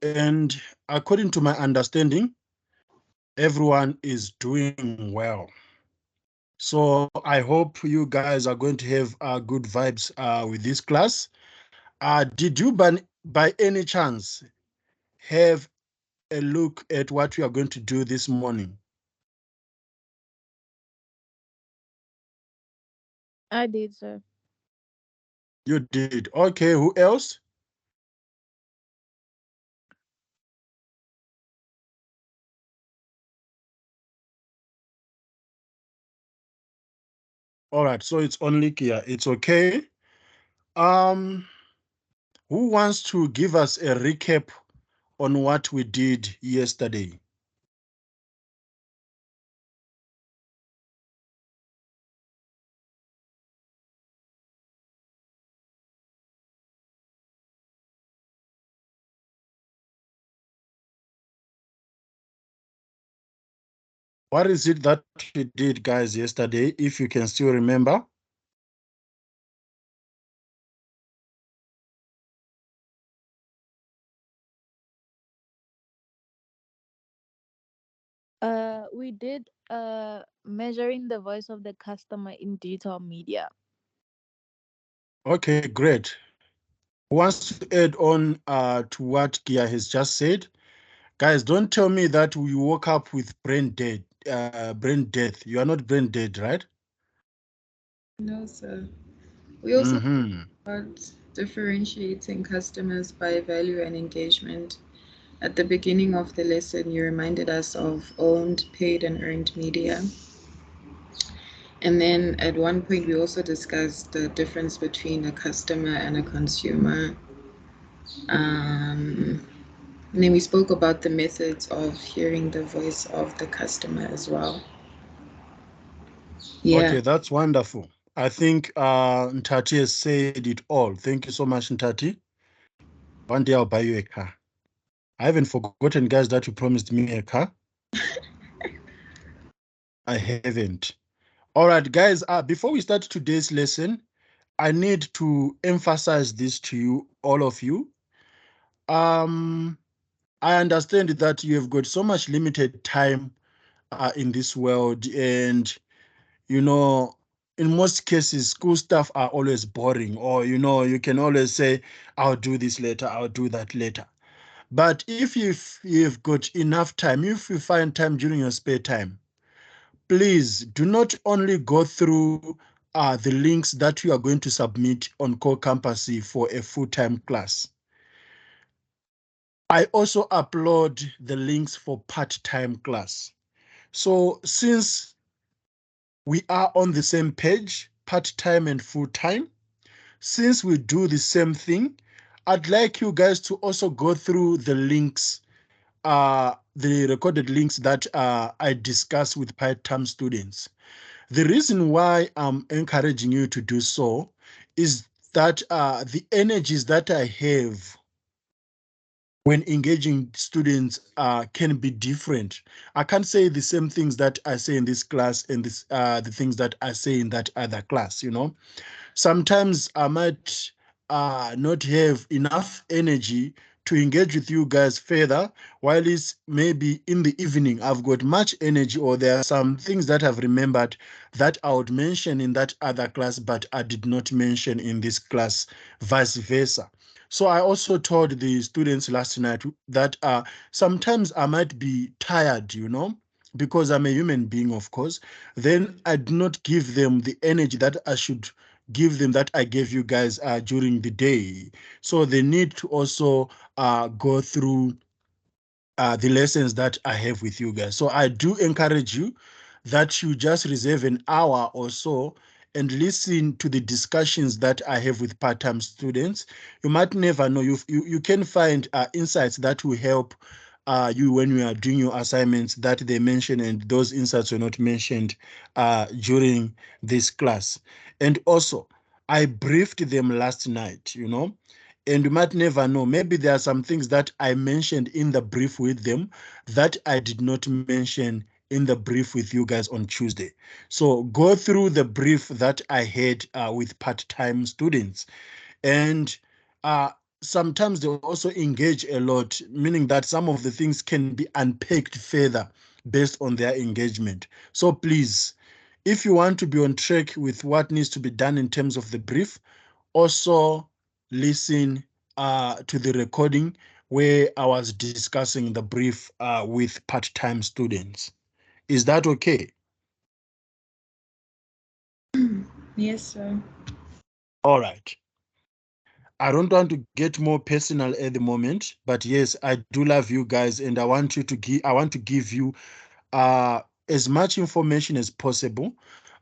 and according to my understanding, everyone is doing well. So I hope you guys are going to have good vibes with this class. Did you, by any chance, have a look at what we are going to do this morning? I did, sir. You did. Okay, who else? All right, so it's only Kia. It's okay. Um, who wants to give us a recap on what we did yesterday? What is it that we did, guys, yesterday, if you can still remember? We did measuring the voice of the customer in digital media. Okay, great. Who wants to add on to what Kia has just said? Guys, don't tell me that we woke up with brain dead, brain death. You are not brain dead, right? No, sir. We also Mm-hmm. about differentiating customers by value and engagement. At the beginning of the lesson, you reminded us of owned, paid, and earned media. And then at one point, we also discussed the difference between a customer and a consumer. Um, and then we spoke about the methods of hearing the voice of the customer as well. Yeah. Okay, that's wonderful. I think Ntati has said it all. Thank you so much, Ntati. One day I'll buy you a car. I haven't forgotten, guys, that you promised me a car. I haven't. All right, guys, before we start today's lesson, I need to emphasize this to you, all of you. Um, I understand that you have got so much limited time in this world, and you know, in most cases, school stuff are always boring, or you can always say, "I'll do this later, I'll do that later." But if you've got enough time, if you find time during your spare time, please do not only go through the links that you are going to submit on Core Campus for a full-time class. I also upload the links for part-time class. So since we are on the same page, part-time and full-time, since we do the same thing, I'd like you guys to also go through the links, the recorded links that I discuss with part-time students. The reason why I'm encouraging you to do so is that the energies that I have when engaging students can be different. I can't say the same things that I say in this class and the things that I say in that other class, Sometimes I might not have enough energy to engage with you guys further, while it's maybe in the evening I've got much energy, or there are some things that I've remembered that I would mention in that other class, but I did not mention in this class, vice versa. So I also told the students last night that sometimes I might be tired, because I'm a human being, of course. Then I do not give them the energy that I should give them, that I gave you guys during the day. So they need to also go through the lessons that I have with you guys. So I do encourage you that you just reserve an hour or so and listen to the discussions that I have with part-time students. You might never know. You can find insights that will help you when you are doing your assignments that they mention, and those insights were not mentioned during this class. And also, I briefed them last night, and you might never know. Maybe there are some things that I mentioned in the brief with them that I did not mention in the brief with you guys on Tuesday. So go through the brief that I had with part-time students. And sometimes they also engage a lot, meaning that some of the things can be unpacked further based on their engagement. So please, if you want to be on track with what needs to be done in terms of the brief, also listen to the recording where I was discussing the brief with part-time students. Is that okay? Yes, sir. All right. I don't want to get more personal at the moment, but yes, I do love you guys, and I want to give you as much information as possible.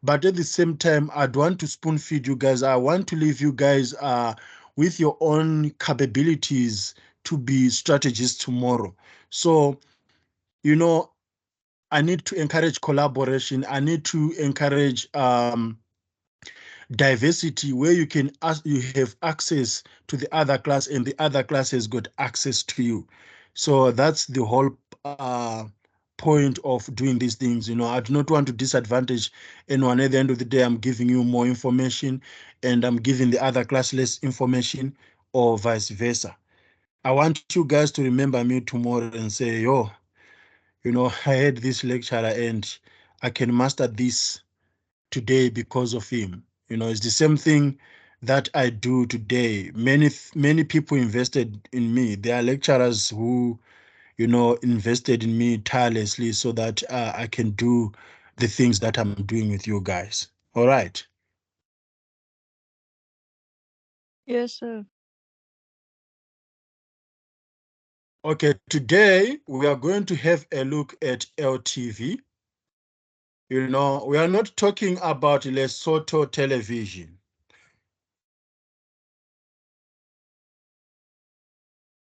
But at the same time, I don't want to spoon feed you guys. I want to leave you guys with your own capabilities to be strategists tomorrow. So, you know, I need to encourage collaboration. I need to encourage diversity where you have access to the other class and the other class has got access to you. So that's the whole point of doing these things. I do not want to disadvantage anyone. At the end of the day, I'm giving you more information and I'm giving the other class less information, or vice versa. I want you guys to remember me tomorrow and say, yo, I had this lecturer and I can master this today because of him. It's the same thing that I do today. Many people invested in me. There are lecturers who, invested in me tirelessly so that I can do the things that I'm doing with you guys. All right. Yes, sir. Okay, today we are going to have a look at LTV. We are not talking about Lesotho television.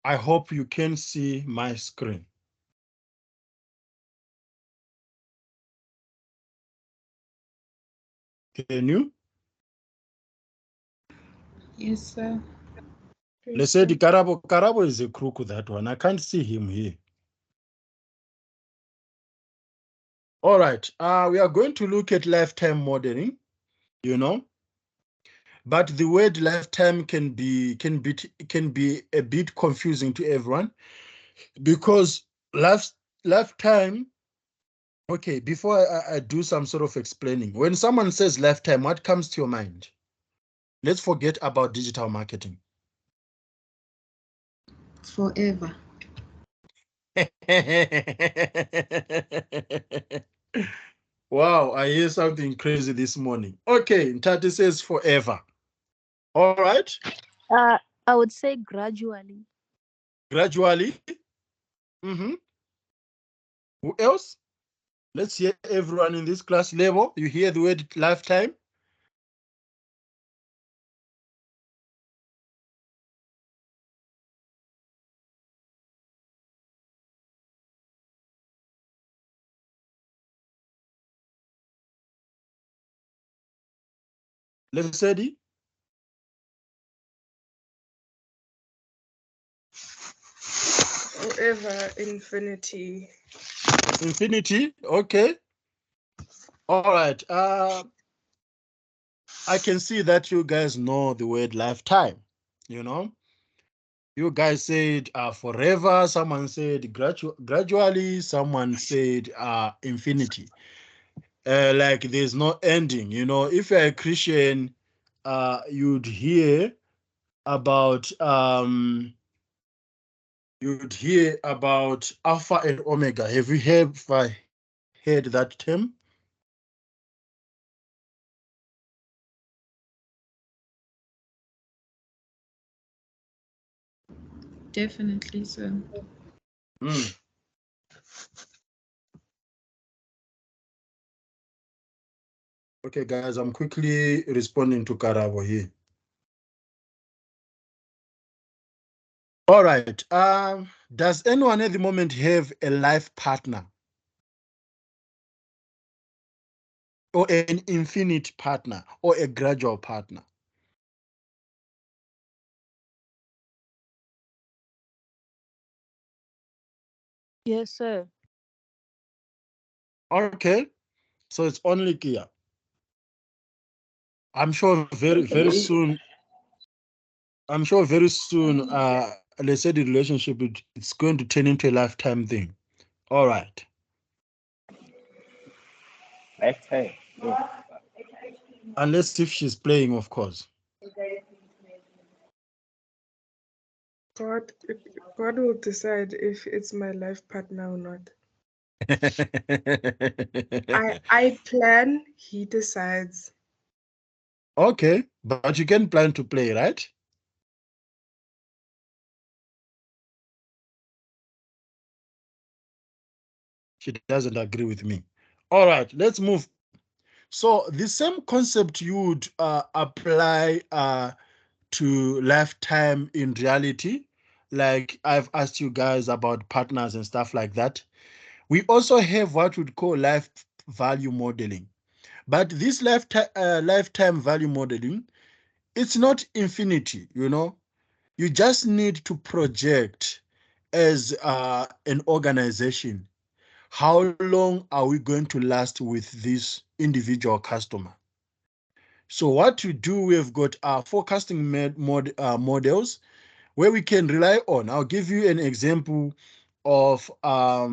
I hope you can see my screen. Can you? Yes, sir. Let's say the Karabo is a crook, that one. I can't see him here. All right. We are going to look at lifetime modeling, you know. But the word lifetime can be a bit confusing to everyone because lifetime. Okay, before I do some sort of explaining, when someone says lifetime, what comes to your mind? Let's forget about digital marketing. Forever. Wow, I hear something crazy this morning. Okay, Ntati says forever. All right, Uh, I would say gradually. gradually. Mm-hmm. Who else? Let's hear everyone in this class level. You hear the word lifetime? Let's say it. Forever, infinity. Infinity. Okay. All right. I can see that you guys know the word lifetime. You know, you guys said forever. Someone said gradually. Someone said infinity. Like there's no ending. If you're a Christian, you'd hear about Alpha and Omega. Have you ever heard that term? Definitely, sir. Mm. Okay, guys, I'm quickly responding to Karabo here. All right. Does anyone at the moment have a life partner or an infinite partner or a gradual partner? Yes, sir. Okay, so it's only Kia. I'm sure very, very Okay. soon I'm sure very soon, let's say the relationship, it's going to turn into a lifetime thing. All right. Lifetime. Yeah. Unless if she's playing, of course. God, God will decide if it's my life partner or not. I plan, he decides. Okay, but you can plan to play, right? She doesn't agree with me. All right, let's move. So the same concept you would apply to lifetime in reality, like I've asked you guys about partners and stuff like that. We also have what we'd call life value modeling. But this lifetime value modeling, it's not infinity, you know. You just need to project as an organization, how long are we going to last with this individual customer? So what we do, we've got our forecasting models where we can rely on. I'll give you an example of a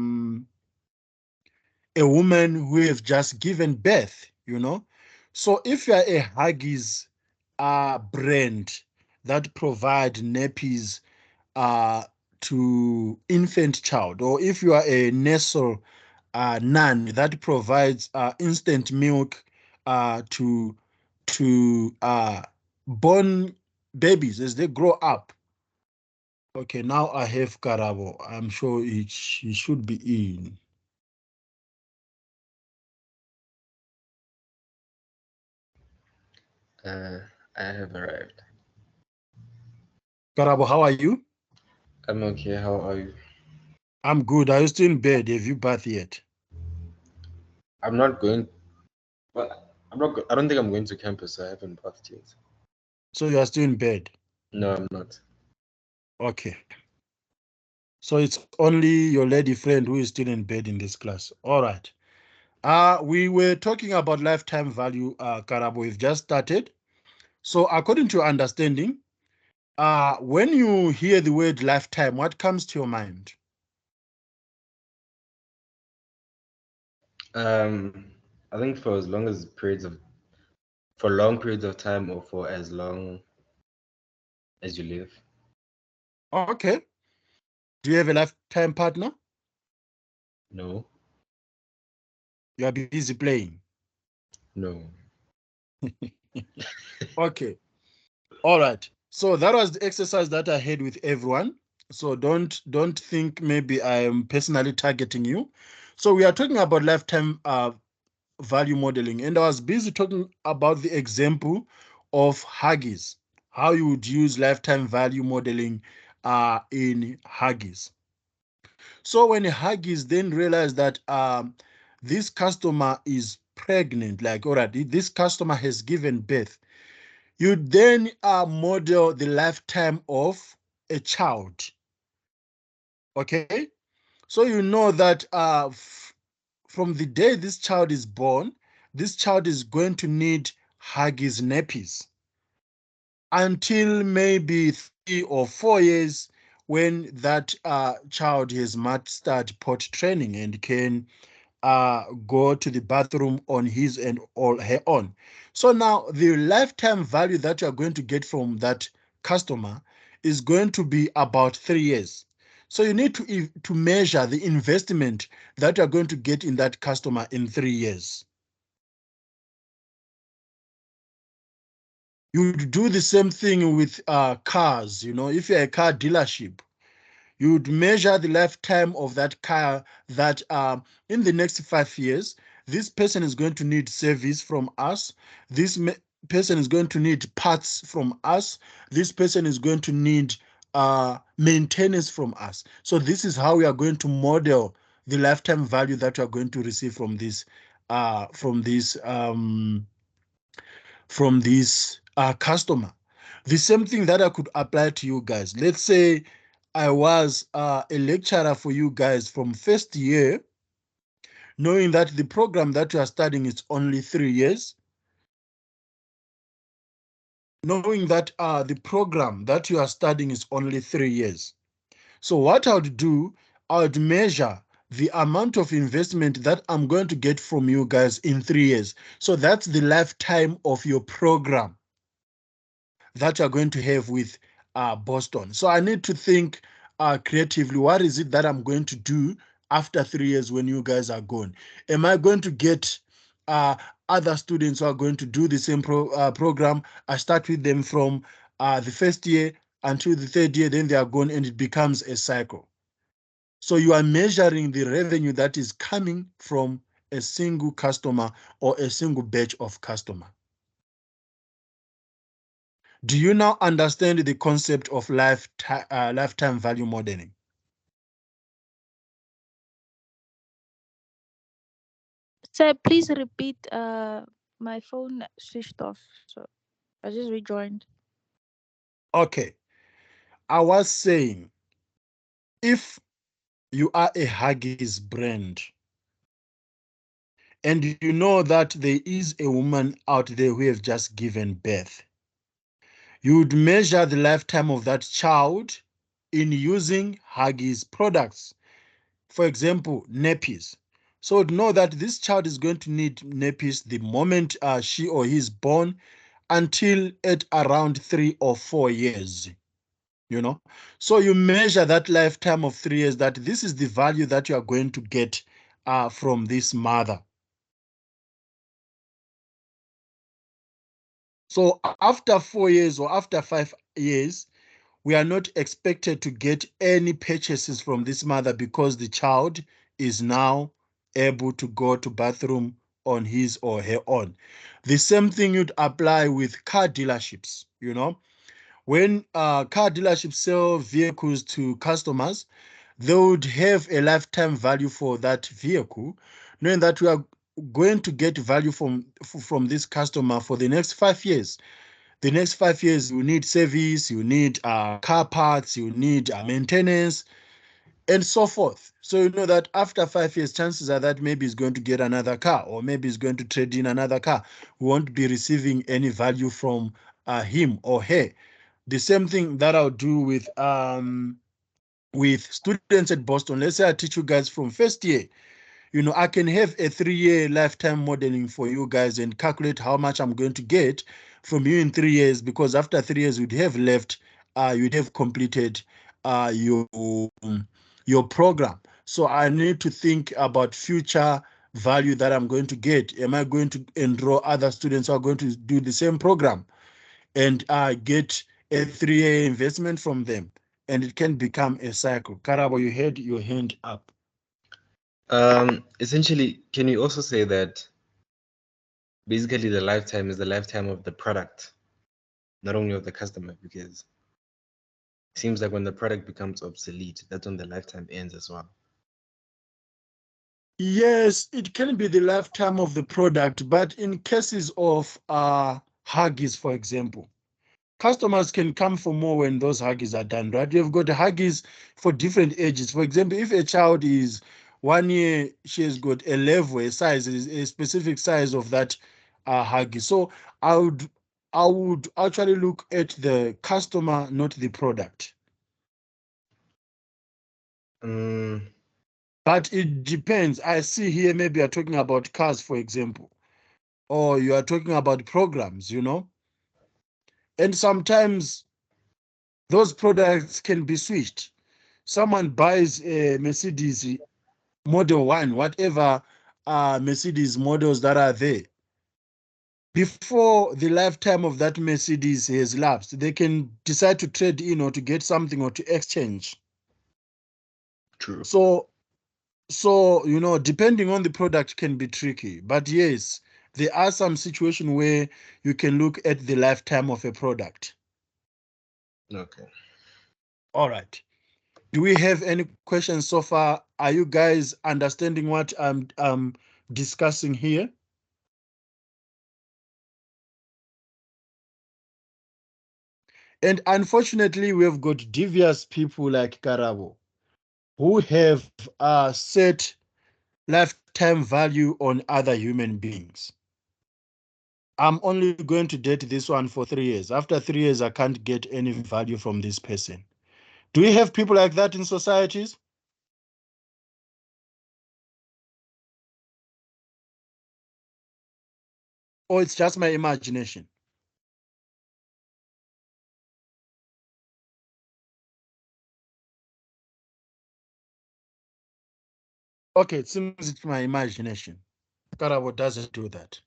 woman who have just given birth, you know. So if you are a Huggies brand that provide nappies to infant child, or if you are a Nestle nan that provides instant milk to born babies as they grow up. Okay, now I have Karabo. I'm sure he should be in. I have arrived. Karabo, how are you? I'm okay. How are you? I'm good. Are you still in bed? Have you bathed yet? I'm not going. Well, I'm not. I don't think I'm going to campus. So I haven't bathed yet. So you are still in bed? No, I'm not. Okay. So it's only your lady friend who is still in bed in this class. All right. We were talking about lifetime value, Karabo. We've just started. So according to your understanding, when you hear the word lifetime, what comes to your mind? I think for as long as periods of, for long periods of time, or for as long as you live. Okay. Do you have a lifetime partner? No, You are busy playing. no. Okay. All right. So that was the exercise that I had with everyone. So don't think maybe I am personally targeting you. So we are talking about lifetime value modeling, and I was busy talking about the example of Huggies, how you would use lifetime value modeling in Huggies. So when Huggies then realized that this customer is pregnant, like, all right, this customer has given birth, you then model the lifetime of a child. Okay, so you know that from the day this child is born, this child is going to need Huggies nappies until maybe 3 or 4 years, when that child has mastered pot training and can go to the bathroom on his and all her own. So now the lifetime value that you're going to get from that customer is going to be about 3 years. So you need to measure the investment that you're going to get in that customer in 3 years. You do the same thing with cars. You know, if you're a car dealership, you would measure the lifetime of that car, that in the next 5 years, this person is going to need service from us. This person is going to need parts from us. This person is going to need maintenance from us. So this is how we are going to model the lifetime value that you are going to receive from this customer. The same thing that I could apply to you guys. Let's say I was a lecturer for you guys from first year, knowing that the program that you are studying is only 3 years. knowing that the program that you are studying is only 3 years. So what I would do, I would measure the amount of investment that I'm going to get from you guys in 3 years. So that's the lifetime of your program that you're going to have with Boston. So I need to think creatively. What is it that I'm going to do after 3 years when you guys are gone? Am I going to get uh, other students who are going to do the same program? I start with them from the first year until the third year, then they are gone, and it becomes a cycle. So you are measuring the revenue that is coming from a single customer or a single batch of customer. Do you now understand the concept of lifetime value modeling? Sir, please repeat. My phone switched off, so I just rejoined. Okay, I was saying, if you are a Huggies brand and you know that there is a woman out there who has just given birth, you would measure the lifetime of that child in using Huggies products. For example, nappies. So know that this child is going to need nappies the moment she or he is born until at around 3 or 4 years. You know, so you measure that lifetime of 3 years, that this is the value that you are going to get from this mother. So after 4 years or after 5 years, we are not expected to get any purchases from this mother because the child is now able to go to bathroom on his or her own. The same thing would apply with car dealerships. You know, when car dealerships sell vehicles to customers, they would have a lifetime value for that vehicle, knowing that we are going to get value from this customer for the next 5 years. The next 5 years, you need service, you need car parts, you need maintenance, and so forth. So you know that after 5 years, chances are that maybe he's going to get another car, or maybe he's going to trade in another car. We won't be receiving any value from him or her. The same thing that I'll do with students at Boston. Let's say I teach you guys from first year. You know, I can have a 3 year lifetime modeling for you guys and calculate how much I'm going to get from you in 3 years, because after 3 years you'd have left, you'd have completed your program. So I need to think about future value that I'm going to get. Am I going to enroll other students who are going to do the same program and get a 3 year investment from them? And it can become a cycle. Karabo, you had your hand up. Essentially, can you also say that basically the lifetime is the lifetime of the product, not only of the customer? Because it seems like when the product becomes obsolete, that's when the lifetime ends as well. Yes, it can be the lifetime of the product, but in cases of Huggies, for example, customers can come for more when those Huggies are done, right? You've got Huggies for different ages. For example, if a child is 1 year, she has got a level, a size, a specific size of that Huggy. So I would actually look at the customer, not the product. But it depends. I see here maybe you're talking about cars, for example, or you are talking about programs, you know, and sometimes those products can be switched. Someone buys a Mercedes Model 1, whatever Mercedes models that are there. Before the lifetime of that Mercedes has lapsed, they can decide to trade in or to get something or to exchange. True. So you know, depending on the product can be tricky. But yes, there are some situations where you can look at the lifetime of a product. Okay. All right. Do we have any questions so far? Are you guys understanding what I'm discussing here? And unfortunately, we've got devious people like Karabo who have set lifetime value on other human beings. I'm only going to date this one for 3 years. After 3 years, I can't get any value from this person. Do we have people like that in societies? Or it's just my imagination? Okay, it seems it's my imagination. Karabo doesn't do that.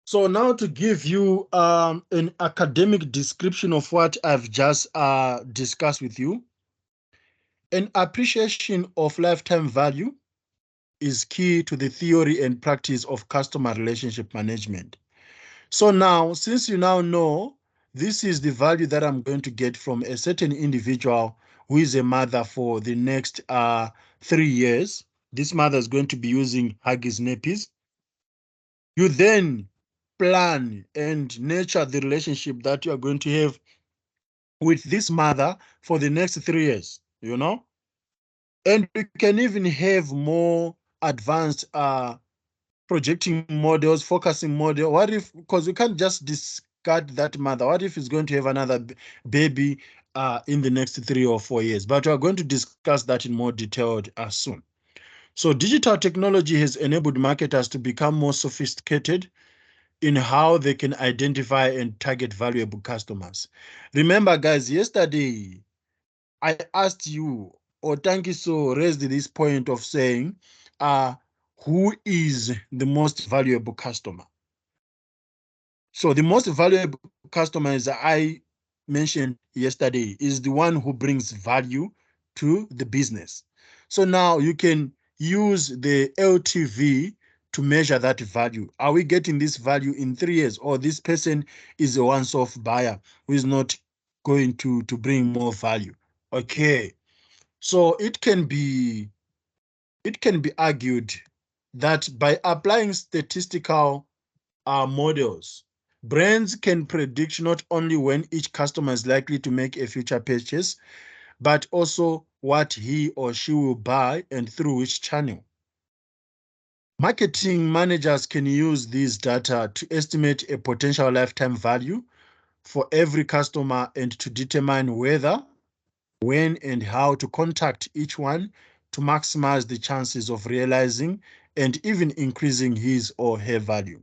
So now to give you an academic description of what I've just discussed with you, an appreciation of lifetime value is key to the theory and practice of customer relationship management. So now, since you now know this is the value that I'm going to get from a certain individual who is a mother for the next 3 years, this mother is going to be using Huggies nappies. You then plan and nurture the relationship that you are going to have with this mother for the next 3 years, you know? And you can even have more advanced projecting models, focusing model. What if, because you can't just discard that mother, what if it's going to have another baby in the next 3 or 4 years? But we're going to discuss that in more detail soon. So digital technology has enabled marketers to become more sophisticated in how they can identify and target valuable customers. Remember, guys, yesterday I asked you, or thank you so raised this point of saying, who is the most valuable customer? So the most valuable customer, as I mentioned yesterday, is the one who brings value to the business. So now you can use the LTV to measure that value. Are we getting this value in 3 years, or this person is a once-off buyer who is not going to bring more value? Okay. So it can be argued that by applying statistical models, brands can predict not only when each customer is likely to make a future purchase, but also what he or she will buy and through which channel. Marketing managers can use these data to estimate a potential lifetime value for every customer and to determine whether, when, and how to contact each one to maximize the chances of realizing and even increasing his or her value.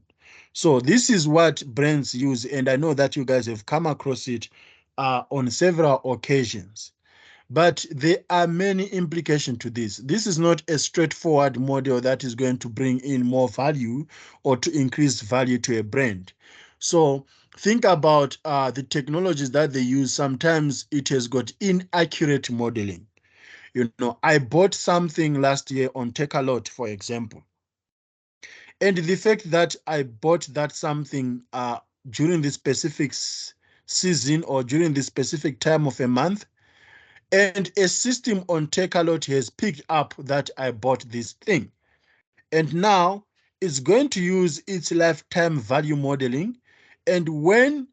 So this is what brands use, and I know that you guys have come across it on several occasions. But there are many implications to this. This is not a straightforward model that is going to bring in more value or to increase value to a brand. So think about the technologies that they use. Sometimes it has got inaccurate modeling. You know, I bought something last year on Take a Lot, for example. And the fact that I bought that something during the specific season or during the specific time of a month, and a system on Takealot has picked up that I bought this thing. And now it's going to use its lifetime value modeling. And when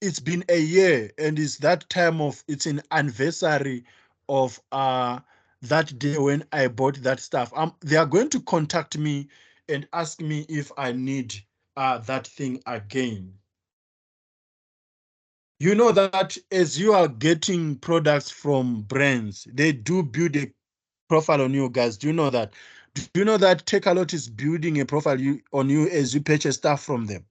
it's been a year and it's that time of, it's an anniversary of that day when I bought that stuff, they are going to contact me and ask me if I need that thing again. You know that as you are getting products from brands, they do build a profile on you, guys. Do you know that? Do you know that Take a Lot is building a profile on you as you purchase stuff from them?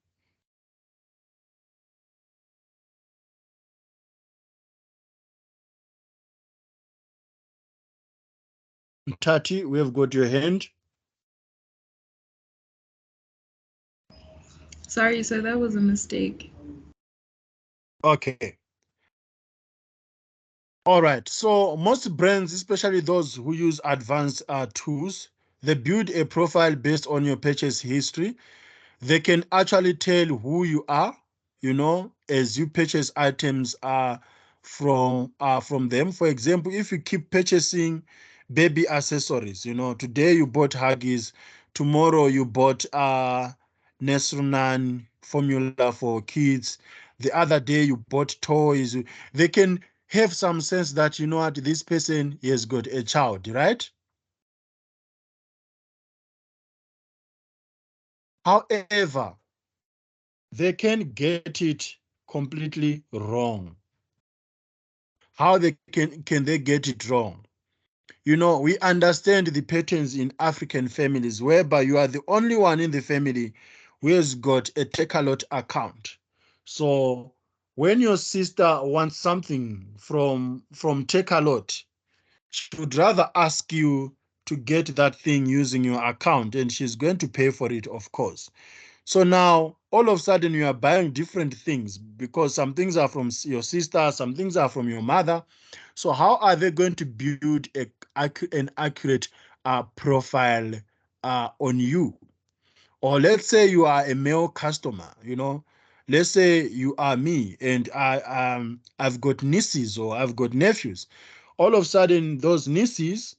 Tati, we have got your hand. Sorry, so that was a mistake. Okay. All right. So most brands, especially those who use advanced tools, they build a profile based on your purchase history. They can actually tell who you are, you know, as you purchase items from them. For example, if you keep purchasing baby accessories, you know, today you bought Huggies, tomorrow you bought Nesrunan formula for kids, the other day you bought toys, they can have some sense that, you know what, this person has got a child, right? However, they can get it completely wrong. How they can they get it wrong? You know, we understand the patterns in African families whereby you are the only one in the family who has got a Take-A-Lot account. So when your sister wants something from Take-A-Lot, she would rather ask you to get that thing using your account, and she's going to pay for it, of course. So now all of a sudden you are buying different things because some things are from your sister, some things are from your mother. So how are they going to build an accurate profile on you? Or let's say you are a male customer, you know, let's say you are me and I've got nieces or I've got nephews. All of a sudden those nieces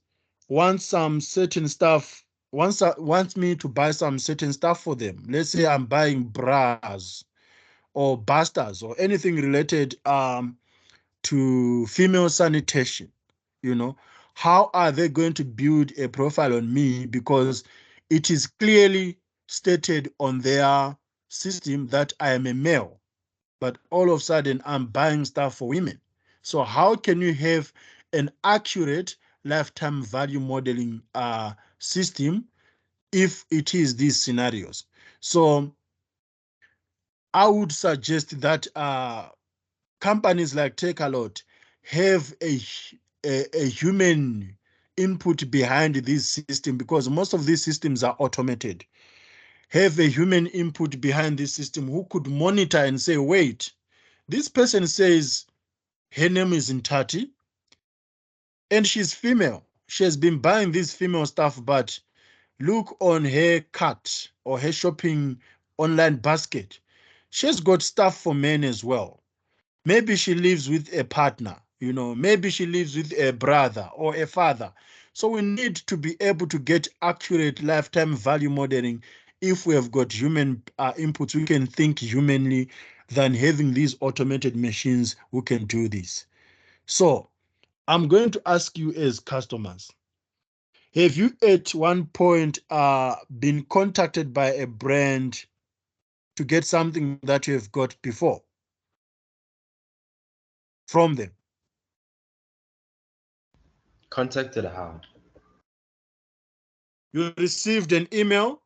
want some certain stuff, wants me to buy some certain stuff for them. Let's say I'm buying bras or bastas or anything related to female sanitation. You know, how are they going to build a profile on me? Because it is clearly stated on their system that I am a male, but all of a sudden I'm buying stuff for women. So how can you have an accurate lifetime value modeling system if it is these scenarios? So I would suggest that companies like Take-A-Lot have a human input behind this system, because most of these systems are automated. Have a human input behind this system who could monitor and say, wait, this person says her name is Ntati and she's female. She has been buying this female stuff, but look on her cart or her shopping online basket. She's got stuff for men as well. Maybe she lives with a partner, you know, maybe she lives with a brother or a father. So we need to be able to get accurate lifetime value modeling. If we have got human inputs, we can think humanly than having these automated machines who can do this. So I'm going to ask you as customers, have you at one point been contacted by a brand to get something that you have got before from them? Contacted how? You received an email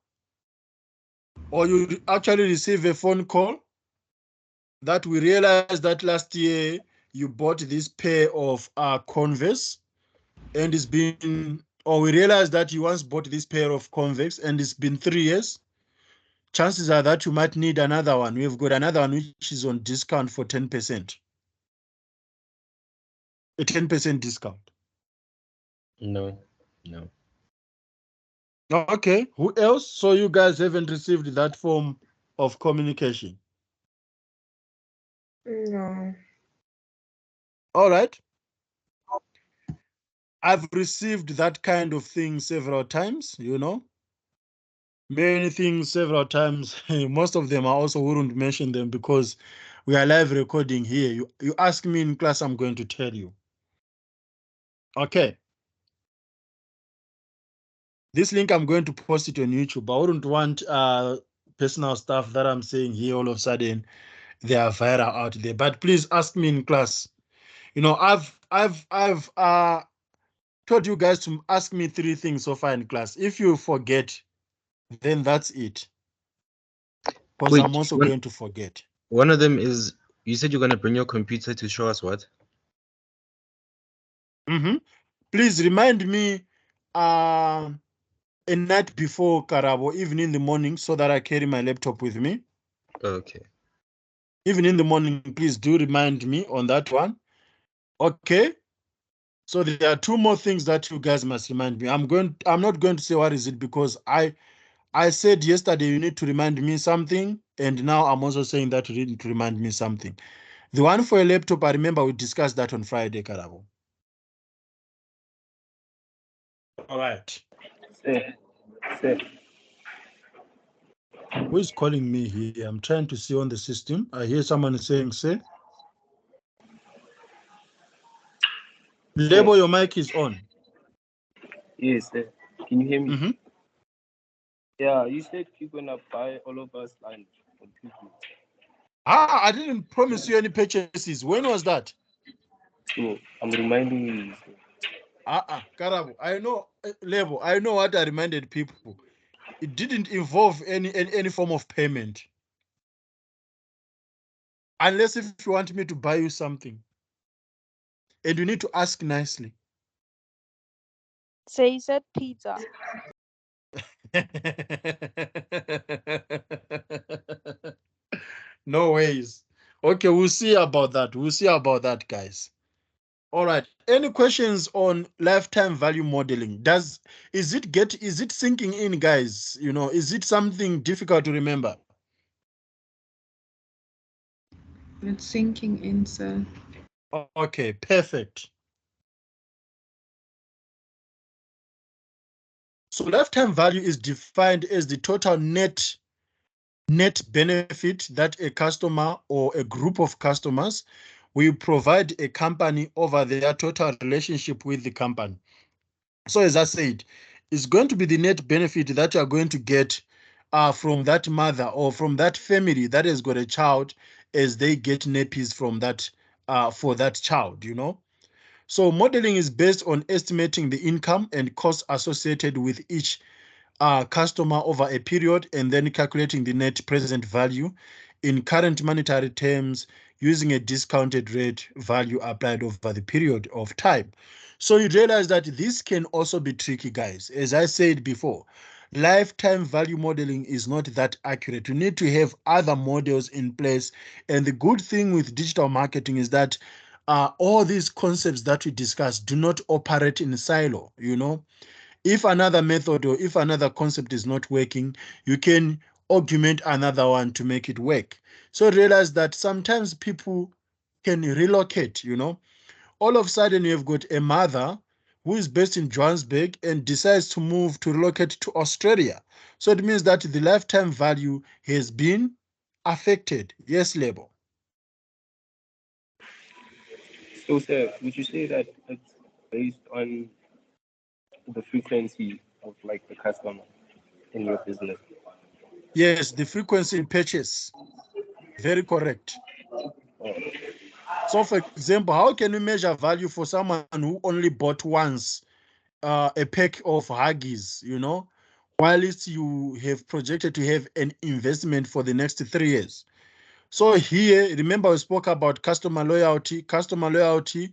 or you actually received a phone call that we realized that last year you bought this pair of Converse and it's been, or we realized that you once bought this pair of Converse and it's been 3 years. Chances are that you might need another one. We've got another one which is on discount for 10%. A 10% discount. No, no. Okay, who else? So you guys haven't received that form of communication. No. All right. I've received that kind of thing several times, you know, many things several times. Most of them I also wouldn't mention them because we are live recording here. You ask me in class, I'm going to tell you. Okay. This link, I'm going to post it on YouTube. I wouldn't want personal stuff that I'm saying here all of a sudden they are viral out there. But please ask me in class. You know, I've told you guys to ask me 3 things so far in class. If you forget, then that's it. Because Wait, I'm also going to forget. one of them is, you said you're going to bring your computer to show us what? Please remind me a night before Karabo, even in the morning, so that I carry my laptop with me. Okay. Even in the morning, please do remind me on that one. Okay. So there are 2 more things that you guys must remind me. I'm not going to say what is it because I said yesterday you need to remind me something, and now I'm also saying that you need to remind me something. The one for a laptop, I remember we discussed that on Friday, Karabo. All right. Sir. Who is calling me here? I'm trying to see on the system. I hear someone saying, say. Label, your mic is on. Yes, sir. Can you hear me? Yeah, you said you're gonna buy all of us lunch for 2 weeks. I didn't promise you any purchases. When was that? So I'm reminding you. Karabo, I know, Level, I know what I reminded people. It didn't involve any form of payment. Unless if you want me to buy you something. And you need to ask nicely. So he said pizza. No ways. Okay, we'll see about that. We'll see about that, guys. All right. Any questions on lifetime value modeling? Is it sinking in, guys? You know, is it something difficult to remember? It's sinking in, sir. Okay, perfect. So lifetime value is defined as the total net benefit that a customer or a group of customers will provide a company over their total relationship with the company. So as I said, it's going to be the net benefit that you are going to get from that mother or from that family that has got a child as they get nappies from that for that child, you know. So modeling is based on estimating the income and costs associated with each customer over a period and then calculating the net present value in current monetary terms using a discounted rate value applied over the period of time. So you realize that this can also be tricky, guys. As I said before, lifetime value modeling is not that accurate. You need to have other models in place. And the good thing with digital marketing is that all these concepts that we discuss do not operate in silo, you know. If another method or if another concept is not working, you can augment another one to make it work. So realize that sometimes people can relocate, you know. All of a sudden, you've got a mother who is based in Johannesburg and decides to move to relocate to Australia. So it means that the lifetime value has been affected. Yes, Label. So, sir, would you say that it's based on the frequency of like the customer in your business? Yes, the frequency in purchase. Very correct. Oh, So, for example, how can we measure value for someone who only bought once a pack of Huggies, you know, whilst you have projected to have an investment for the next 3 years? So here, remember we spoke about customer loyalty. Customer loyalty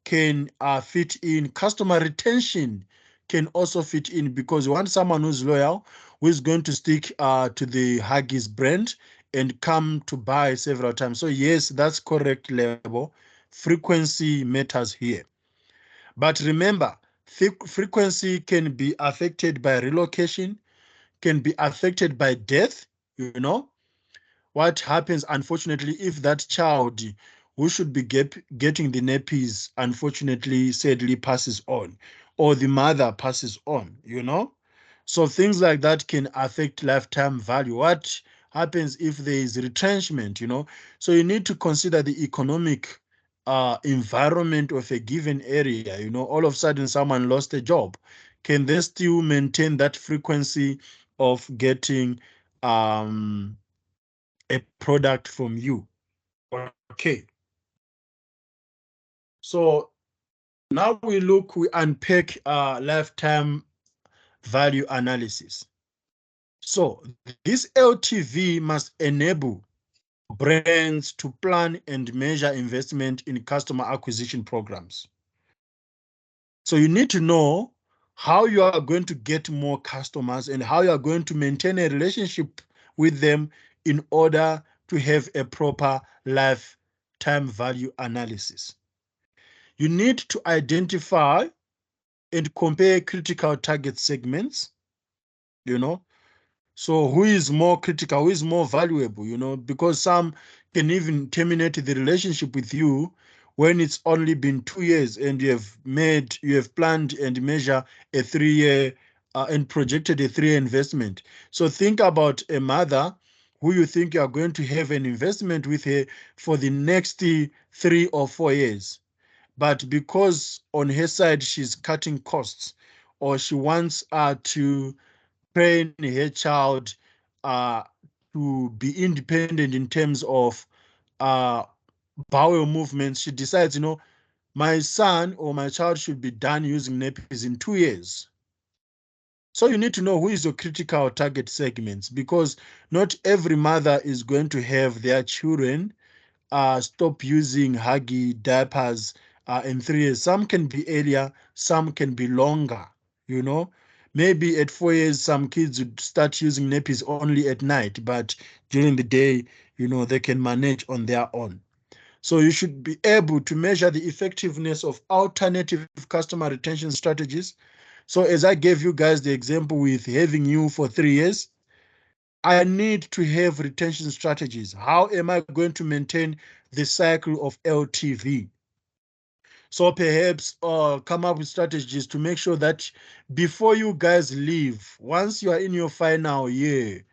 can fit in. Customer retention can also fit in because you want someone who's loyal, who is going to stick to the Huggies brand and come to buy several times. So yes, that's correct, Level. Frequency matters here. But remember, frequency can be affected by relocation, can be affected by death, you know. What happens, unfortunately, if that child who should be getting the nappies, unfortunately, sadly passes on, or the mother passes on, you know? So things like that can affect lifetime value. What happens if there is retrenchment, you know? So you need to consider the economic environment of a given area. You know, all of a sudden someone lost a job. Can they still maintain that frequency of getting a product from you? Okay. So now we unpack lifetime value analysis. So this LTV must enable brands to plan and measure investment in customer acquisition programs. So you need to know how you are going to get more customers and how you are going to maintain a relationship with them in order to have a proper lifetime value analysis. You need to identify and compare critical target segments, you know. So who is more critical, who is more valuable, you know, because some can even terminate the relationship with you when it's only been 2 years and you have planned and measure a 3-year and projected a 3-year investment. So think about a mother who you think you are going to have an investment with her for the next 3 or 4 years. But because on her side she's cutting costs or she wants to train her child to be independent in terms of bowel movements. She decides, my son or my child should be done using nappies in 2 years. So you need to know who is your critical target segments, because not every mother is going to have their children stop using Huggy diapers in 3 years. Some can be earlier, some can be longer, Maybe at 4 years, some kids would start using nappies only at night, but during the day, they can manage on their own. So you should be able to measure the effectiveness of alternative customer retention strategies. So as I gave you guys the example with having you for 3 years, I need to have retention strategies. How am I going to maintain the cycle of LTV? So perhaps come up with strategies to make sure that before you guys leave, once you are in your final year,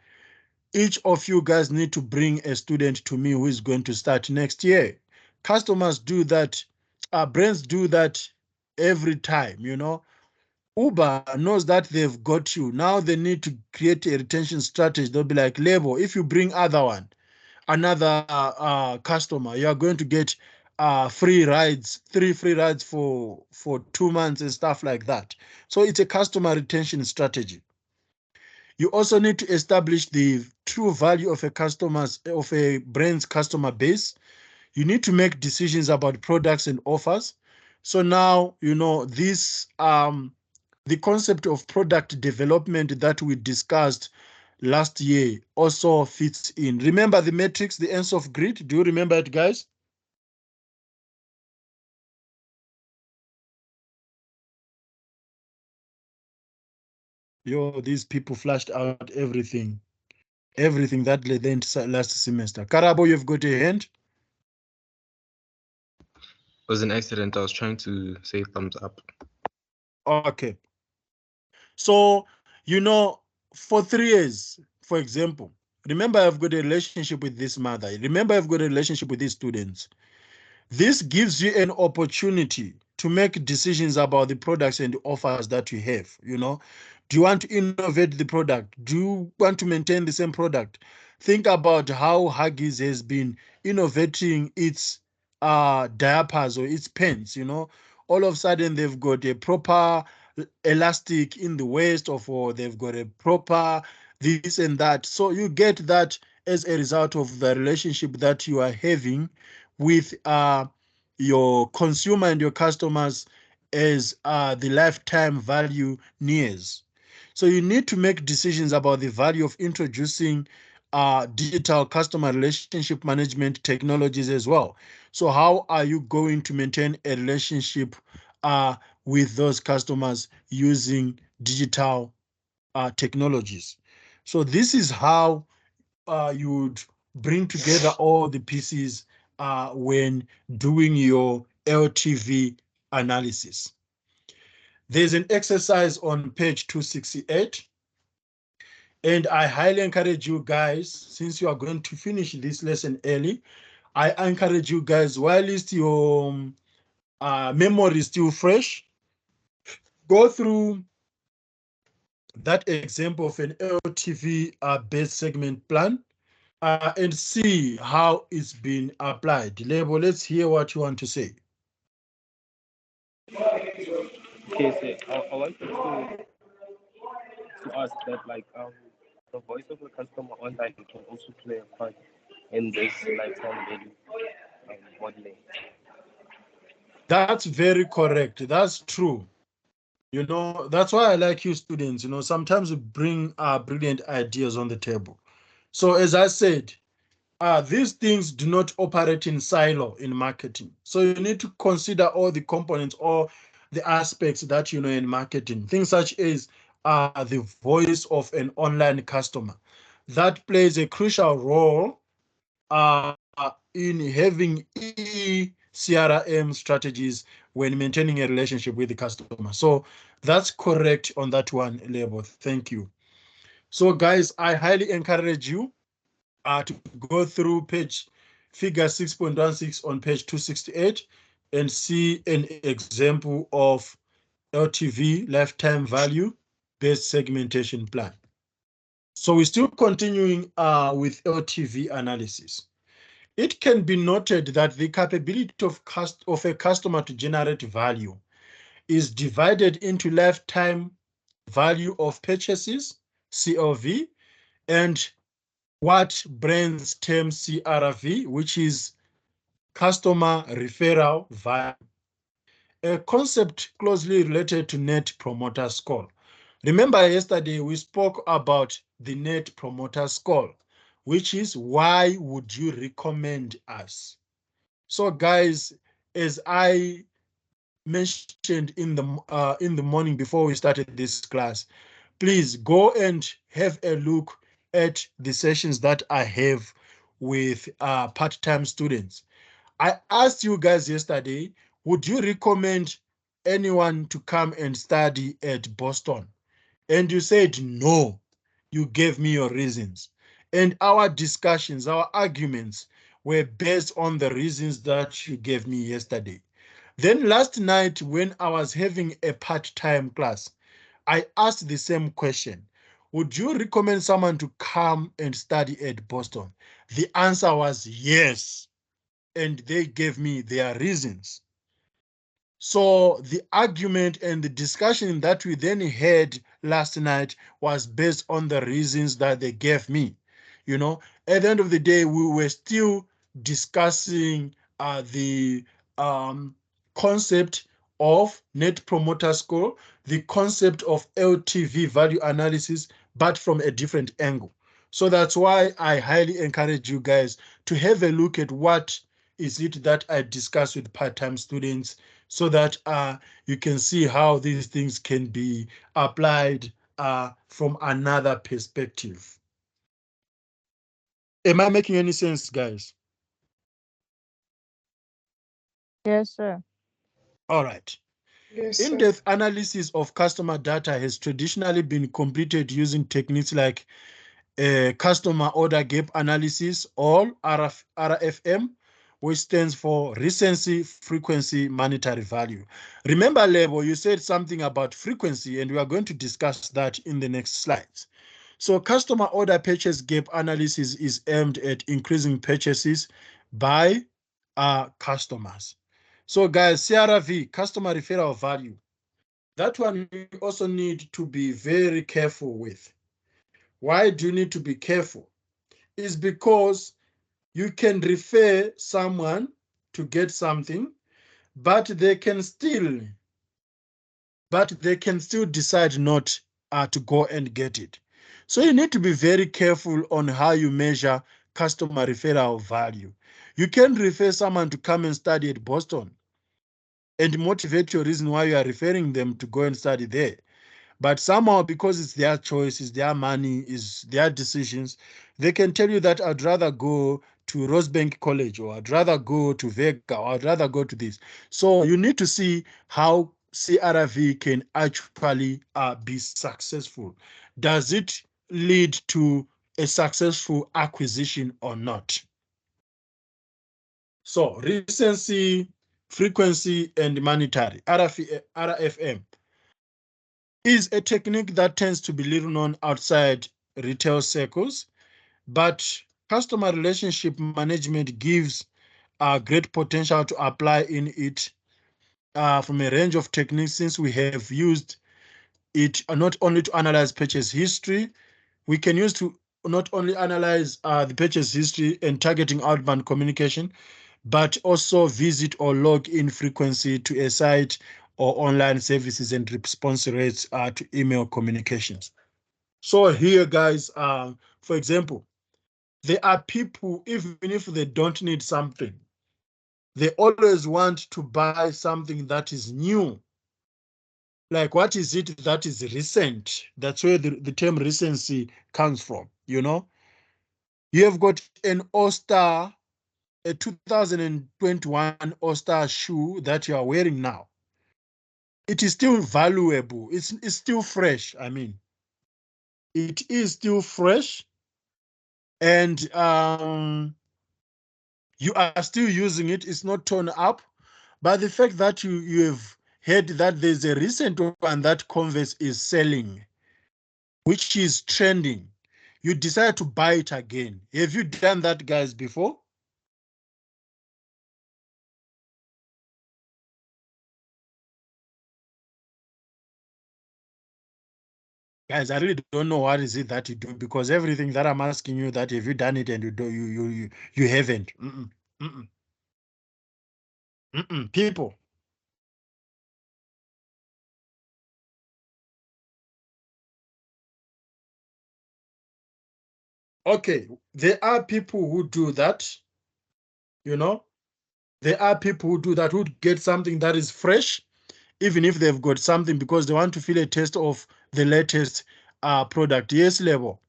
each of you guys need to bring a student to me who is going to start next year. Customers do that. Brands do that every time, Uber knows that they've got you. Now they need to create a retention strategy. They'll be like, label, if you bring another customer, you are going to get free rides, 3 free rides for 2 months and stuff like that. So it's a customer retention strategy. You also need to establish the true value of a brand's customer base. You need to make decisions about products and offers. So now, this the concept of product development that we discussed last year also fits in. Remember the matrix, the ends of grid? Do you remember it, guys? These people flashed out everything that they learned last semester. Karabo, you've got a hand? It was an accident. I was trying to say thumbs up. Okay. So, for 3 years, for example, remember I've got a relationship with this mother. Remember I've got a relationship with these students. This gives you an opportunity to make decisions about the products and the offers that you have. Do you want to innovate the product? Do you want to maintain the same product? Think about how Huggies has been innovating its diapers or its pants. All of a sudden they've got a proper elastic in the waist, or they've got a proper this and that. So you get that as a result of the relationship that you are having with your consumer and your customers as the lifetime value nears. So you need to make decisions about the value of introducing digital customer relationship management technologies as well. So how are you going to maintain a relationship with those customers using digital technologies? So this is how you would bring together all the pieces when doing your LTV analysis. There's an exercise on page 268, and I highly encourage you guys, since you are going to finish this lesson early, I encourage you guys, while your memory is still fresh, go through that example of an LTV based segment plan and see how it's been applied. Lebo, let's hear what you want to say. Okay, so I wanted to ask that, like, the voice of the customer online can also play a part in this lifetime value modeling. That's very correct. That's true. That's why I like you students. Sometimes we bring brilliant ideas on the table. So as I said, these things do not operate in silo in marketing. So you need to consider all the components, all the aspects that you know in marketing. Things such as the voice of an online customer. That plays a crucial role in having CRM strategies when maintaining a relationship with the customer. So that's correct on that one, Lebo. Thank you. So guys, I highly encourage you to go through figure 6.16 on page 268 and see an example of LTV, lifetime value based segmentation plan. So we're still continuing with LTV analysis. It can be noted that the capability of a customer to generate value is divided into lifetime value of purchases, CLV, and what brands term CRV, which is customer referral value, a concept closely related to net promoter score. Remember yesterday we spoke about the net promoter score, which is why would you recommend us? So guys, as I mentioned in the morning before we started this class, please go and have a look at the sessions that I have with part-time students. I asked you guys yesterday, would you recommend anyone to come and study at Boston? And you said no. You gave me your reasons. And our discussions, our arguments were based on the reasons that you gave me yesterday. Then last night, when I was having a part-time class, I asked the same question. Would you recommend someone to come and study at Boston? The answer was yes. And they gave me their reasons. So the argument and the discussion that we then had last night was based on the reasons that they gave me. You know, at the end of the day, we were still discussing the concept of net promoter score, the concept of LTV value analysis, but from a different angle. So that's why I highly encourage you guys to have a look at what is it that I discuss with part-time students, so that you can see how these things can be applied from another perspective. Am I making any sense, guys? Yes, sir. All right. Yes, sir. In-depth analysis of customer data has traditionally been completed using techniques like customer order gap analysis, or RFM, which stands for recency, frequency, monetary value. Remember, Lebo, you said something about frequency, and we are going to discuss that in the next slides. So customer order purchase gap analysis is aimed at increasing purchases by customers. So guys, CRV, customer referral value, that one you also need to be very careful with. Why do you need to be careful? Is because you can refer someone to get something, but they can still decide not to go and get it. So you need to be very careful on how you measure customer referral value. You can refer someone to come and study at Boston and motivate your reason why you are referring them to go and study there. But somehow, because it's their choice, it's their money, it's their decisions, they can tell you that I'd rather go to Rosebank College, or I'd rather go to Vega, or I'd rather go to this. So you need to see how CRV can actually be successful. Does it lead to a successful acquisition or not? So recency, frequency, and monetary, RFM, is a technique that tends to be little known outside retail circles, but customer relationship management gives great potential to apply in it from a range of techniques, since we have used it not only to analyze purchase history, we can use to not only analyze the purchase history and targeting outbound communication, but also visit or log in frequency to a site or online services and response rates to email communications. So here, guys, for example, there are people, even if they don't need something, they always want to buy something that is new. Like, what is it that is recent? That's where the term recency comes from, you know? You have got an All-Star, a 2021 All-Star shoe that you are wearing now. It is still valuable. It's still fresh. I mean, it is still fresh, and you are still using it. It's not torn up. But the fact that you have heard that there's a recent one that Converse is selling, which is trending, you decide to buy it again. Have you done that, guys, before? Guys, I really don't know what is it that you do, because everything that I'm asking you, that have you done it, and you haven't. People. Okay, there are people who do that. You know, there are people who do that, who get something that is fresh, even if they've got something, because they want to feel a taste of the latest product. Yes, level.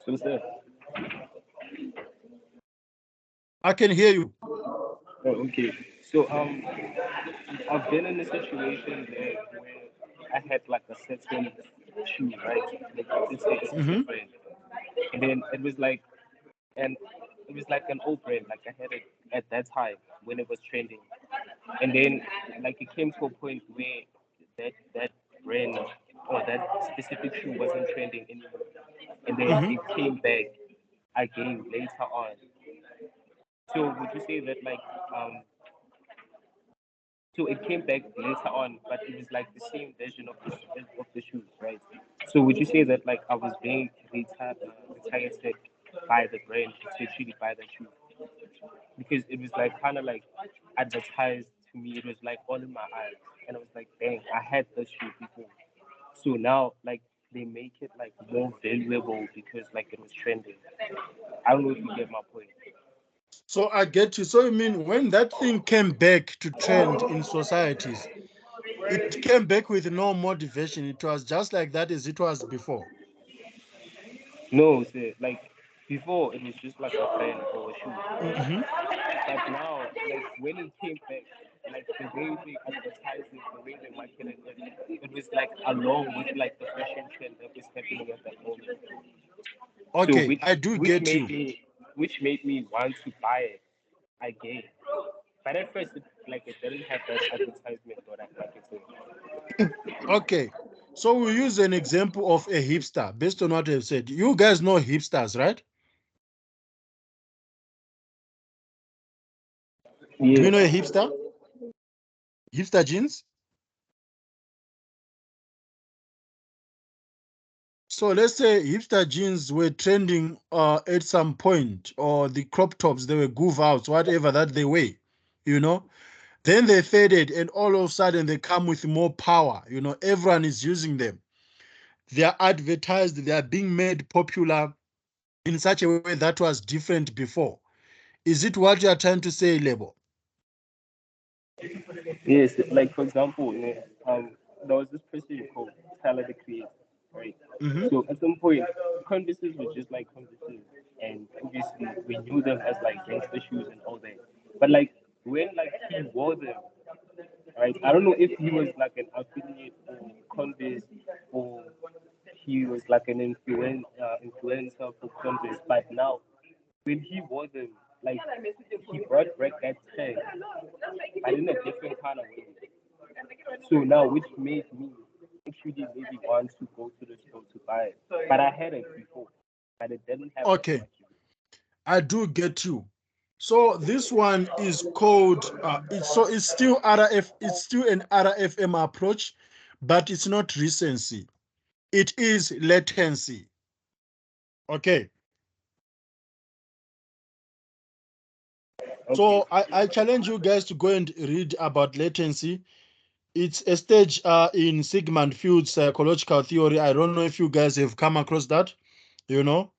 So, sir. I can hear you. Oh, okay. So, I've been in a situation there where I had like a certain shoe, right? Like, it's a Mm-hmm. brand, and then and it was like an old brand. Like I had it at that time when it was trending, and then like it came to a point where that brand or that specific shoe wasn't trending anymore, and then Mm-hmm. it came back again later on. So would you say that like um so it came back later on, but it was like the same version of the shoes, right? So would you say that like I was being retired by the brand, especially by the shoe, because it was like kind of like advertised to me. It was like all in my eyes, and I was like, dang, I had this shoe before. So now like they make it like more valuable because like it was trending. I don't know if you get my point. So I get you. So you mean when that thing came back to trend in societies, it came back with no motivation. It was just like that as it was before. No, say like before it was just like a brand or a shoe, Mm-hmm. but now like when it came back, like the way they advertised it, the way they marketed it was like along with like the fashion trend that was happening at that moment. So Okay, I do get you. which made me want to buy it again. But at first, it didn't have that advertisement or that marketing. Okay, so we use an example of a hipster based on what I've said. You guys know hipsters, right? Do you Yes. know a hipster? Hipster jeans? So let's say hipster jeans were trending at some point, or the crop tops, they were goof outs, whatever that they were, you know. Then they faded, and all of a sudden they come with more power. You know, everyone is using them. They are advertised, they are being made popular in such a way that was different before. Is it what you are trying to say, Lebo? Yes, like for example, there was this person called Tyler the Creator, right? Mm-hmm. So at some point, Converses were just like Converses, and obviously we knew them as like gangster shoes and all that. But like when like he wore them, right? I don't know if he was like an affiliate or Converse or he was like an influencer for Converse. But now when he wore them, like he brought back that tag, but in a different kind of way. So now, which made me actually maybe want to go to the store to buy it. But I had it before, but it didn't have that Okay, much. I do get you. So this one is called it's still RF, it's still an RFM approach, but it's not recency. It is latency. Okay. Okay. So I challenge you guys to go and read about latency. It's a stage in Sigmund Freud's psychological theory. I don't know if you guys have come across that, you know.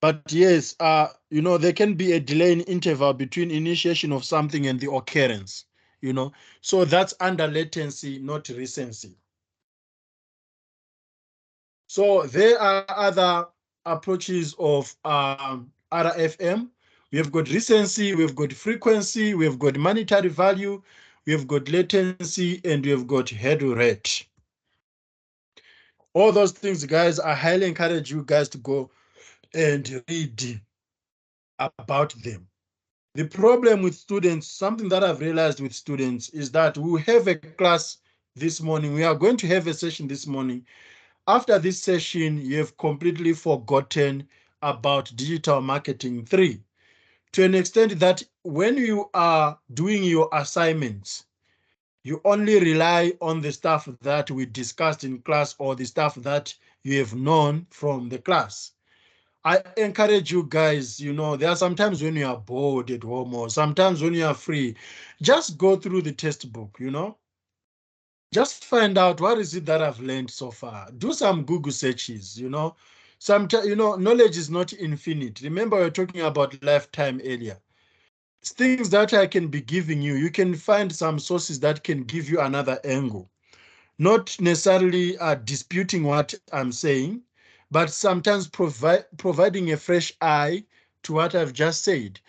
But yes, there can be a delay in interval between initiation of something and the occurrence, you know. So that's under latency, not recency. So there are other approaches of RFM. We have got recency, we have got frequency, we have got monetary value, we have got latency, and we have got head rate. All those things, guys, I highly encourage you guys to go and read about them. The problem with students, something that I've realized with students, is that we have a class this morning. We are going to have a session this morning. After this session, you have completely forgotten about digital marketing 3, to an extent that when you are doing your assignments, you only rely on the stuff that we discussed in class or the stuff that you have known from the class. I encourage you guys, there are sometimes when you are bored at home or sometimes when you are free, just go through the textbook, just find out what is it that I've learned so far. Do some Google searches, Sometimes, knowledge is not infinite. Remember, we were talking about lifetime earlier. Things that I can be giving you, you can find some sources that can give you another angle. Not necessarily disputing what I'm saying, but sometimes providing a fresh eye to what I've just said.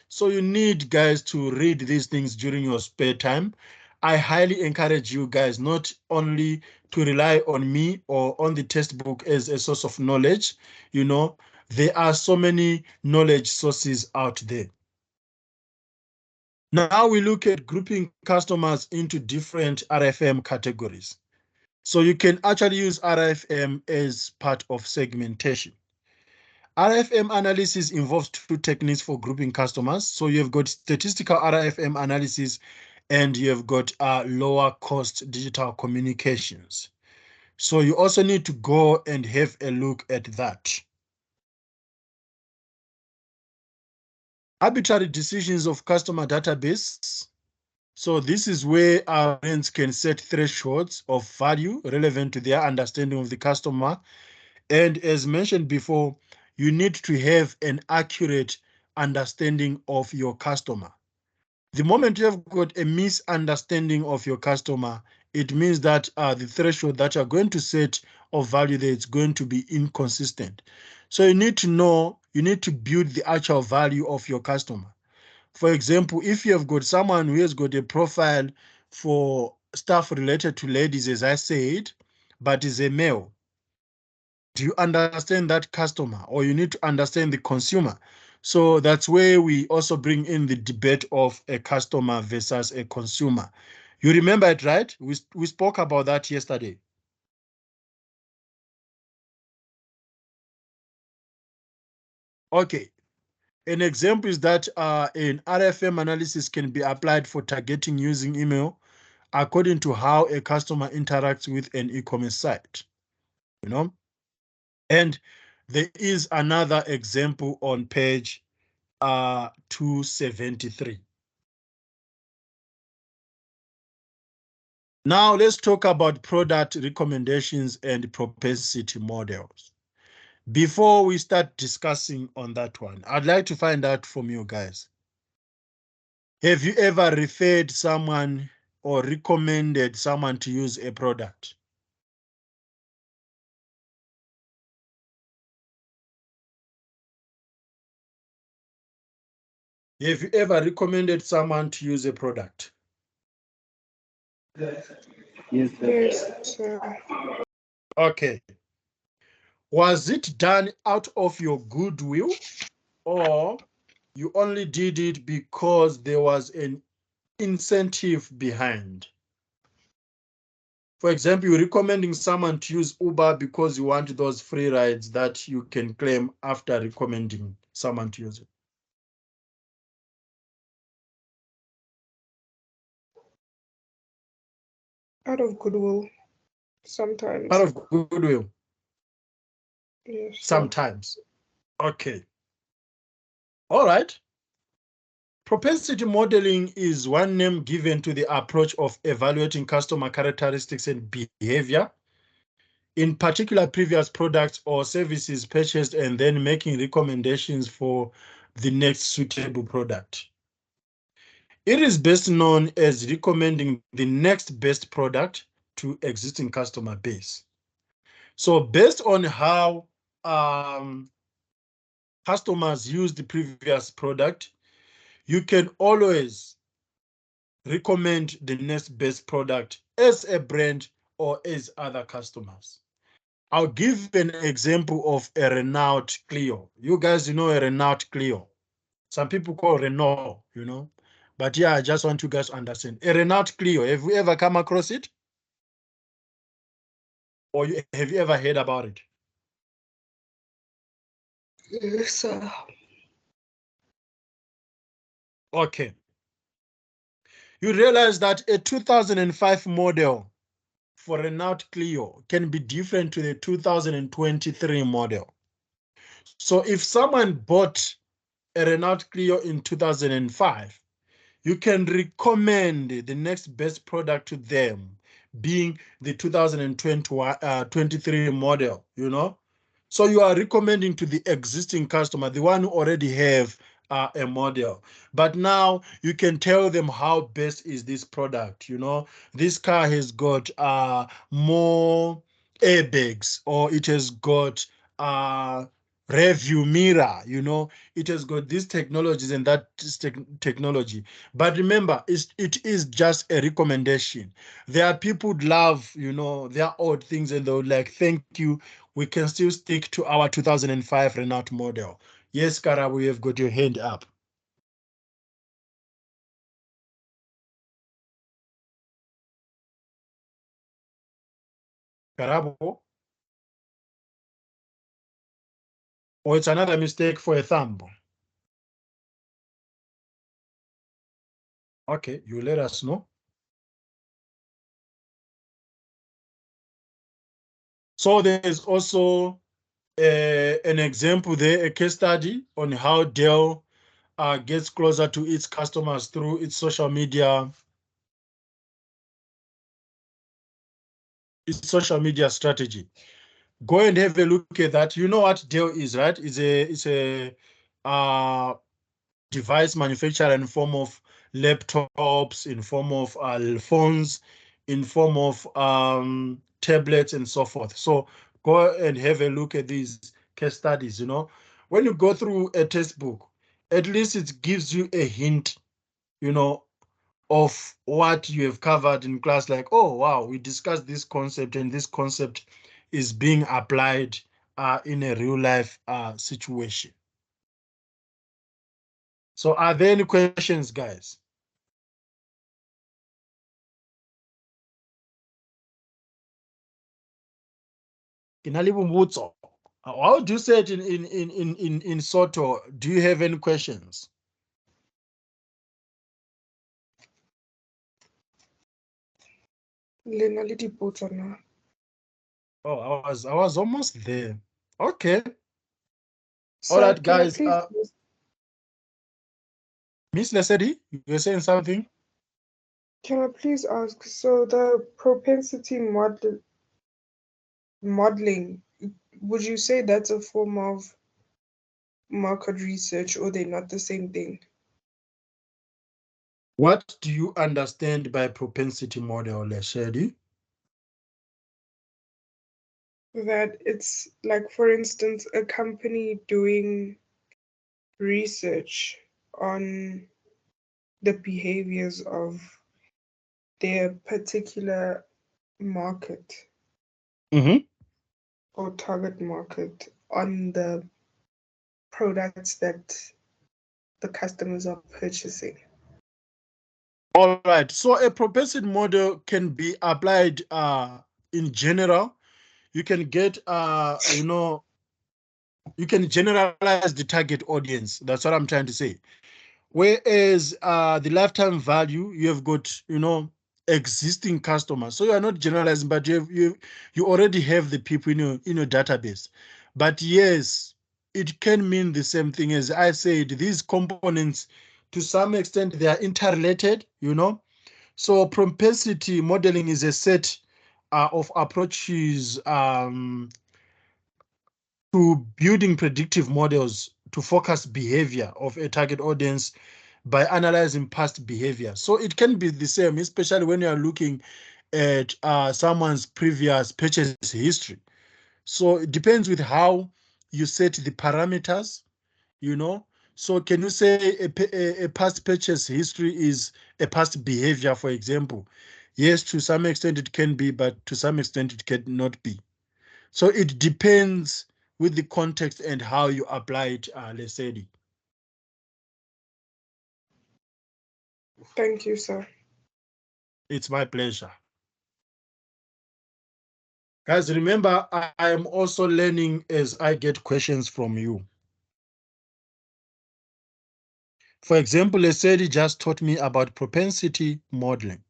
So you need, guys, to read these things during your spare time. I highly encourage you guys not only to rely on me or on the textbook as a source of knowledge. There are so many knowledge sources out there. Now we look at grouping customers into different RFM categories. So you can actually use RFM as part of segmentation. RFM analysis involves 2 techniques for grouping customers. So you've got statistical RFM analysis and you've got lower cost digital communications. So you also need to go and have a look at that. Arbitrary decisions of customer database. So this is where our brains can set thresholds of value relevant to their understanding of the customer. And as mentioned before, you need to have an accurate understanding of your customer. The moment you have got a misunderstanding of your customer, it means that the threshold that you're going to set of value there is going to be inconsistent. So you need to know, you need to build the actual value of your customer. For example, if you have got someone who has got a profile for stuff related to ladies, as I said, but is a male, do you understand that customer, or you need to understand the consumer? So that's where we also bring in the debate of a customer versus a consumer. You remember it, right? We spoke about that yesterday. Okay. An example is that an RFM analysis can be applied for targeting using email according to how a customer interacts with an e-commerce site. And there is another example on page 273. Now let's talk about product recommendations and propensity models. Before we start discussing on that one, I'd like to find out from you guys. Have you ever referred someone or recommended someone to use a product? Have you ever recommended someone to use a product? Yes, sir. Yes, sir. Okay. Was it done out of your goodwill, or you only did it because there was an incentive behind? For example, you're recommending someone to use Uber because you want those free rides that you can claim after recommending someone to use it. Out of goodwill, sometimes. Out of goodwill, Yes, sir. sometimes. Okay. All right. Propensity modeling is one name given to the approach of evaluating customer characteristics and behavior, in particular previous products or services purchased, and then making recommendations for the next suitable product. It is best known as recommending the next best product to existing customer base. So based on how customers use the previous product, you can always recommend the next best product as a brand or as other customers. I'll give an example of a Renault Clio. You guys know a Renault Clio. Some people call Renault, you know. But yeah, I just want you guys to understand. A Renault Clio, have you ever come across it? Or have you ever heard about it? Yes, sir. Okay. You realize that a 2005 model for Renault Clio can be different to the 2023 model. So if someone bought a Renault Clio in 2005, you can recommend the next best product to them being the 2023 model, you know. So you are recommending to the existing customer, the one who already have a model. But now you can tell them how best is this product, you know. This car has got more airbags, or it has got rear view mirror, you know. It has got these technologies and that technology. But remember, it is just a recommendation. There are people who love, you know, their old things and they'll like, thank you. We can still stick to our 2005 Renault model. Yes, Karabo, you have got your hand up. Karabo? Or it's another mistake for a thumb. Okay, you let us know. So there's also an example there, a case study on how Dell gets closer to its customers through its social media strategy. Go and have a look at that. You know what Dell is, right? It's a device manufacturer in form of laptops, in form of phones, in form of tablets and so forth. So go and have a look at these case studies. You know, when you go through a textbook, at least it gives you a hint, you know, of what you have covered in class. Like, oh wow, we discussed this concept and this concept is being applied in a real life situation. So are there any questions, guys? How do you say it in Soto? Do you have any questions? Lena le dipotso na. Oh, I was almost there. Okay. All Sir, right, can I guys. please Miss Lesedi, you're saying something? ask, so the propensity modeling, would you say that's a form of market research, or they're not the same thing? What do you understand by propensity model, Lesedi? That it's like, for instance, a company doing research on the behaviors of their particular market Mm-hmm. or target market on the products that the customers are purchasing. All right. So a propensity model can be applied in general. You can get you know, you can generalize the target audience. That's what I'm trying to say. Whereas the lifetime value, you have got, you know, existing customers. So you are not generalizing, but you already have the people in your database. But yes, it can mean the same thing. As I said, these components, to some extent, they are interrelated, you know. So propensity modeling is a set of approaches to building predictive models to focus behavior of a target audience by analyzing past behavior. So it can be the same, especially when you are looking at someone's previous purchase history. So it depends with how you set the parameters, you know. So can you say a past purchase history is a past behavior, for example? Yes, to some extent it can be, but to some extent it cannot be. So it depends with the context and how you apply it, let's say. Thank you, sir. It's my pleasure. Guys, remember, I am also learning as I get questions from you. For example, Lesedi just taught me about propensity modeling.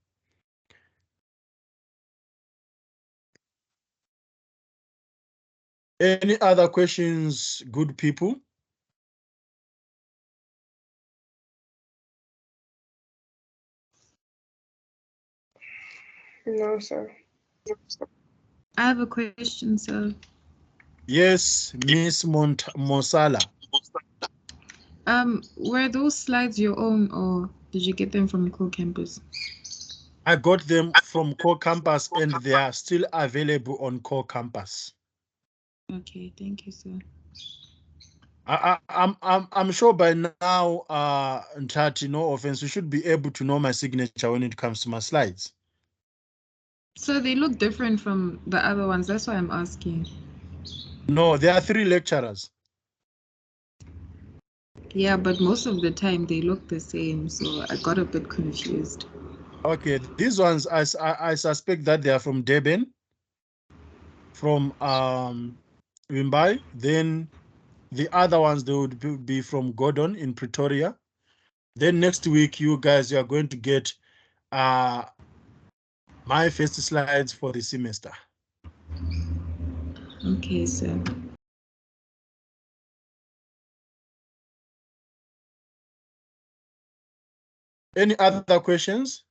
Any other questions, good people? No, sir. I have a question, sir. Yes, Miss Mosala. Were those slides your own, or did you get them from Core Campus? I got them from Core Campus and they are still available on Core Campus. Okay, thank you, sir. I'm sure by now, Ntati, no offense, you should be able to know my signature when it comes to my slides. So they look different from the other ones. That's why I'm asking. No, there are 3 lecturers. Yeah, but most of the time they look the same, so I got a bit confused. Okay, these ones, I suspect that they are from Durban, from Wimbai. Then the other ones, they would be from Gordon in Pretoria. Then next week, you guys, you are going to get my first slides for the semester. Okay, sir. Any other questions?